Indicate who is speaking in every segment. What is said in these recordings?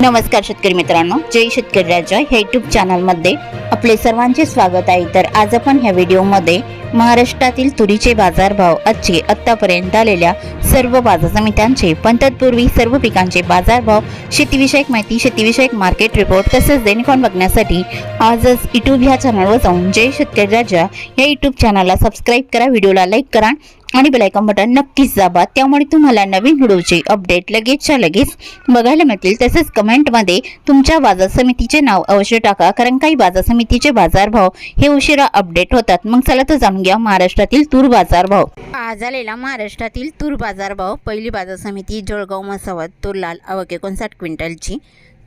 Speaker 1: नमस्कार शेतकरी मित्रांनो, जय शेतकरी राजा ह्या यूट्यूब चॅनलमध्ये आपले सर्वांचे स्वागत आहे। तर आज आपण ह्या व्हिडिओमध्ये महाराष्ट्रातील तुरीचे बाजारभाव, आजचे आतापर्यंत आलेल्या सर्व बाजार समित्यांचे, पण तत्पूर्वी सर्व पिकांचे बाजारभाव, शेतीविषयक माहिती, शेतीविषयक मार्केट रिपोर्ट तसेच दैनिक बघण्यासाठी आजच यूट्यूब ह्या चॅनलवर जाऊन जय शेतकरी राजा या यूट्यूब चॅनलला सबस्क्राईब करा, व्हिडिओला लाईक करा आणि बेल आयकॉन बटन नक्कीच दाबा। त्यामुळे तुम्हाला नवीन व्हिडिओचे अपडेट लगेचच्या लगेच बघायला मिळतील। तसेच कमेंटमध्ये तुमच्या बाजार समितीचे नाव अवश्य टाका, कारण काही बाजार समितीचे बाजारभाव हे उशिरा अपडेट होतात। मग चला तर जाणून घ्या महाराष्ट्रातील तूर बाजारभाव। आज आलेला महाराष्ट्रातील तूर बाजारभाव। पहिली बाजार समिती जळगाव मसावत, तूर लाल आवक 59 क्विंटलची,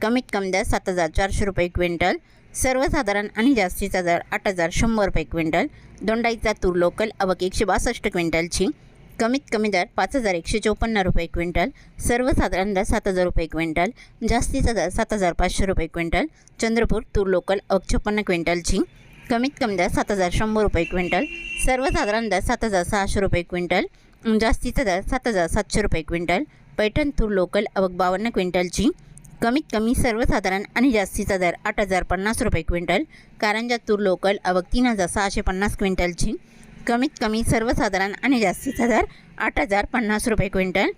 Speaker 1: कमीत कमी दर 7400 रुपये क्विंटल, सर्वसाधारण आणि जास्तीचा दर 8100 रुपये क्विंटल। दोंडाईचा तूर लोकल आवक 162 क्विंटलची, कमीत कमी दर 5154 रुपये क्विंटल, सर्वसाधारण दर 7000 रुपये क्विंटल, जास्तीचा दर 7500 रुपये क्विंटल। चंद्रपूर तूर लोकल आवक 56 क्विंटलची, कमीत कमी दर 7100 रुपये क्विंटल, सर्वसाधारण दर 7600 रुपये क्विंटल, जास्तीचा दर 7700 रुपये क्विंटल। पैठण तूर लोकल आवक 52 क्विंटलची, कमीत कमी सर्वसाधारण आणि जास्तीचा दर 8050 रुपये क्विंटल। कारंजा तूर लोकल आवक 3650 क्विंटलची, कमीत कमी सर्वसाधारण आणि जास्तीचा दर 8050 रुपये क्विंटल।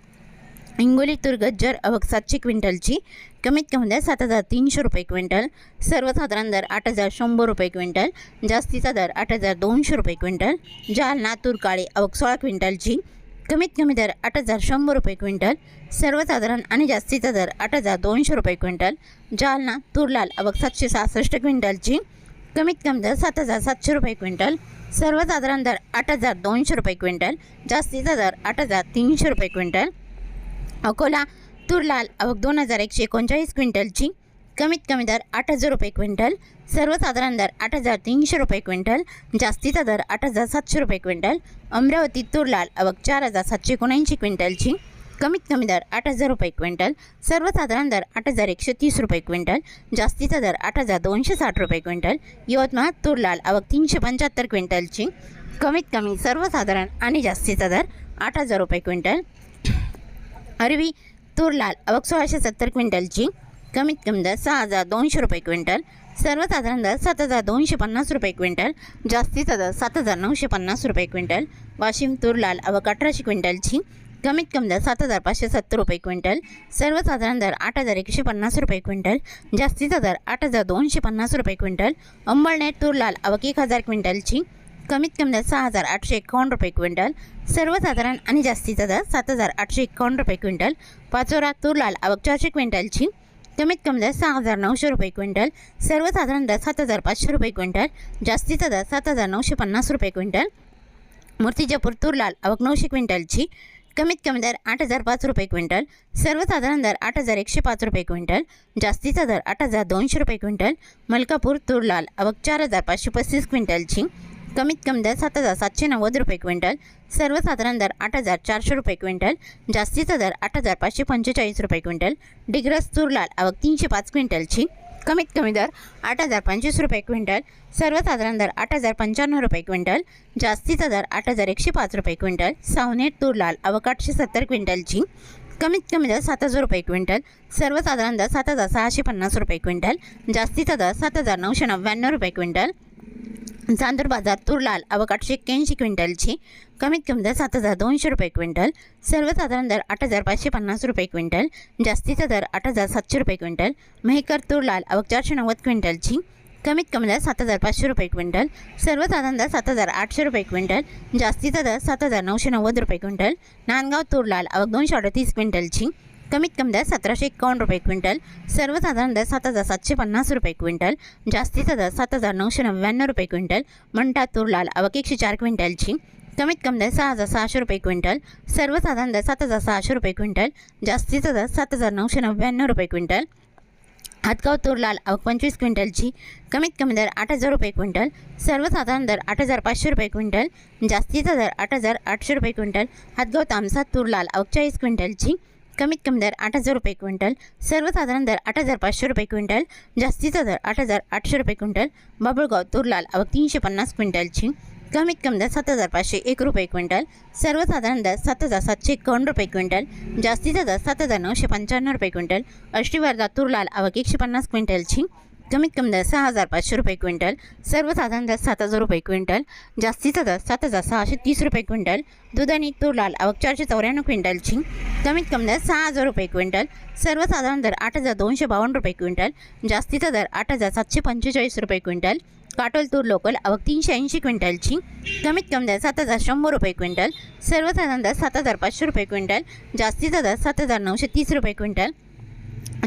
Speaker 1: हिंगोली तूर गज्जर आवक 700 क्विंटलची, कमीत कमी दर 7300 रुपये क्विंटल, सर्वसाधारण दर 8100 रुपये क्विंटल, जास्तीचा दर 8200 रुपये क्विंटल। जालना तूर काळे आवक 16 क्विंटलची, कमीत कमी दर 8100 रुपये क्विंटल, सर्वसाधारण आणि जास्तीचा दर 8200 रुपये क्विंटल। जालना तूर लाल आवक 766 क्विंटलची, कमीत कमी दर 7700 रुपये क्विंटल, सर्वसाधारण दर 8200 रुपये क्विंटल, जास्तीचा दर 8300 रुपये क्विंटल। अकोला तूर लाल आवक 2139 क्विंटलची, कमीत कमी दर 8000 रुपये क्विंटल, सर्वसाधारण दर 8300 रुपये क्विंटल, जास्तीचा दर 8700 रुपये क्विंटल। अमरावती तूर लाल आवक 4779 क्विंटलची, कमीत कमी दर 8000 रुपये क्विंटल, सर्वसाधारण दर 8130 रुपये क्विंटल, जास्तीचा दर 8260 रुपये क्विंटल। यवतमाळ तूर लाल आवक 375 क्विंटलची, कमीत कमी सर्वसाधारण आणि जास्तीचा दर 8000 रुपये क्विंटल। अरवी तूर लाल आवक 1670 क्विंटलची, कमीत कमी दर 6200 रुपये क्विंटल, सर्वसाधारण दर 7250 रुपये क्विंटल, जास्तीचा दर 7950 रुपये क्विंटल। वाशिम तूर लाल आवक 1800 क्विंटलची, कमीत कमी दर 7570 रुपये क्विंटल, सर्वसाधारण दर 8150 रुपये क्विंटल, जास्तीचा दर 8250 रुपये क्विंटल। अंबळनेर तूर लाल आवक 1000 क्विंटलची, कमीत कमी दर 6851 रुपये क्विंटल, सर्वसाधारण आणि जास्तीचा दर 7851 रुपये क्विंटल। पाचोरा तूर लाल आवक 400 क्विंटलची, कमीत कमी दर 6900 रुपये क्विंटल, सर्वसाधारण दर 7500 रुपये क्विंटल, जास्तीचा दर 7950 रुपये क्विंटल। मूर्तिजापूर तूर लाल आवक 900 क्विंटलची, कमीत कमी दर 8005 रुपये क्विंटल, सर्वसाधारण दर 8105 रुपये क्विंटल, जास्तीचा दर 8200 रुपये क्विंटल। मलकापूर तूर लाल आवक 4535 क्विंटलची, कमीत कमी दर 7790 रुपये क्विंटल, सर्वसाधारण दर 8400 रुपये क्विंटल, जास्तीचा दर 8545 रुपये क्विंटल। डिग्रस तूर लाल आवक 305 क्विंटलची, कमीत कमी दर 8025 रुपये क्विंटल, सर्वसाधारण दर 8095 रुपये क्विंटल, जास्तीचा दर 8105 रुपये क्विंटल। सावनेर तूर लाल आवक 870 क्विंटलची, कमीत कमी दर 7000 रुपये क्विंटल, सर्वसाधारण दर 7650 रुपये क्विंटल, जास्तीचा दर 7999 रुपये क्विंटल। चांदूर बाजार तूर लाल आवक 881 क्विंटलची, कमीत कमी दर 7200 रुपये क्विंटल, सर्वसाधारण दर 8550 रुपये क्विंटल, जास्तीचा दर 8700 रुपये क्विंटल। मेहकर तूर लाल आवक 490 क्विंटलची, कमीत कमी दर 7500 रुपये क्विंटल, सर्वसाधारण दर 7800 रुपये क्विंटल, जास्तीचा दर 7990 रुपये क्विंटल। नांदगाव तूर लाल आवक 238 क्विंटलची, कमीत कमी दर 1751 रुपये क्विंटल, सर्वसाधारण दर 7750 रुपये क्विंटल, जास्तीचा दर 7999 रुपये क्विंटल। मंठा तूर लाल आवक 104 क्विंटलची, कमीत कमी दर 6600 रुपये क्विंटल, सर्वसाधारण दर 7600 रुपये क्विंटल, जास्तीचा दर 7999 रुपये क्विंटल। हातगाव तूर लाल आवक 25 क्विंटलची, कमीत कमी दर 8000 रुपये क्विंटल, सर्वसाधारण दर 8500 रुपये क्विंटल, जास्तीचा दर 8800 रुपये क्विंटल। हातगाव तामसा तूर लाल आवक 40 क्विंटलची, कमीत कमी दर 8000 रुपये क्विंटल, सर्वसाधारण दर 8500 रुपये क्विंटल, जास्तीचा दर 8800 रुपये क्विंटल। बाबुळगाव तूर लाल आवक 350 क्विंटलची, कमीत कमी दर 7,501 रुपये क्विंटल, सर्वसाधारण दर 7,751 रुपये क्विंटल, जास्तीचा दर 7,995 रुपये क्विंटल। आष्टी वर्धा तूर लाल आवक 150 क्विंटलची, कमीत कमी दर 6,500 रुपये क्विंटल, सर्वसाधारण दर 7,000 रुपये क्विंटल, जास्तीचा दर 7,630 रुपये क्विंटल। दूध आणि तूर लाल आवक 494 क्विंटलची, कमीत कमी दर 6,000 रुपये क्विंटल, सर्वसाधारण दर 8,252 रुपये क्विंटल, जास्तीचा दर 8,745 रुपये क्विंटल। काटोल तूर लोकल आवक 380 क्विंटलची, कमीत कमी दर 7,100 रुपये क्विंटल, सर्वसाधारण दर 7,500 रुपये क्विंटल, जास्तीचा दर 7,930 रुपये क्विंटल।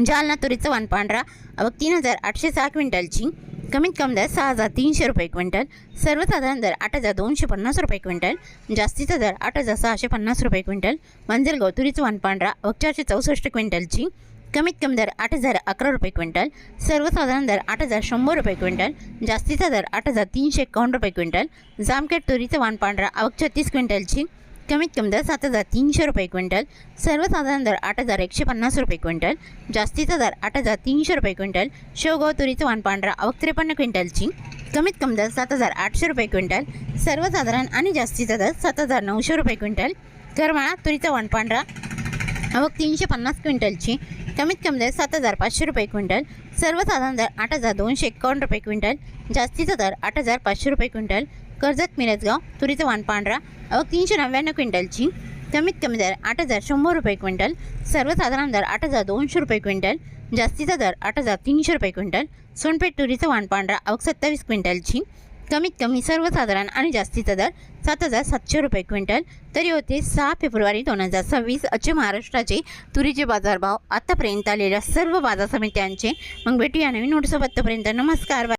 Speaker 1: जालना तुरीचं वाण पांढरा आवक 3,806 क्विंटलची, कमीत कमी दर 6,300 रुपये क्विंटल, सर्वसाधारण दर 8,250 रुपये क्विंटल, जास्तीचा दर 8,650 रुपये क्विंटल। मंजलगाव तुरीचं वाण पांढरा आवक 464 क्विंटलची, कमीत कमी दर 8,011 रुपये क्विंटल, सर्वसाधारण दर 8,100 रुपये क्विंटल, जास्तीचा दर 8,351 रुपये क्विंटल। जामखेड तुरीचं वाण पांढरा आवक 36 क्विंटलची, कमीत कमी दर 7,300 रुपये क्विंटल, सर्वसाधारण दर 8,150 रुपये क्विंटल, जास्तीचा दर 8,300 रुपये क्विंटल। शेवगाव तुरीचं वाण पांढरा आवक 53 क्विंटलची, कमीत कमी दर 7,800 रुपये क्विंटल, सर्वसाधारण आणि जास्तीचा दर 7,900 रुपये क्विंटल। करमाळा तुरीचं वाण पांढरा आवक 350 क्विंटलची, कमीत कमी दर 7,500 रुपये क्विंटल, सर्वसाधारण दर 8,251 रुपये क्विंटल, जास्तीचा दर 8,500 रुपये क्विंटल। कर्जत मिरजगाव तुरीचं वाण पांढरा आवक 399 क्विंटलची, कमीत कमी दर 8,100 रुपये क्विंटल, सर्वसाधारण दर 8,200 रुपये क्विंटल, जास्तीचा दर 8,300 रुपये क्विंटल। सोनपेठ तुरीचं वाण पांढरा आवक 27 क्विंटलची, कमीत कमी सर्वसाधारण आणि जास्तीचा दर 7,700 रुपये क्विंटल। तरी होते 6 फेब्रुवारी 2026 आजचे महाराष्ट्राचे तुरीचे बाजारभाव आतापर्यंत आलेल्या सर्व बाजार समित्यांचे। मग भेटूया नवीन नोटसोबत, तोपर्यंत नमस्कार.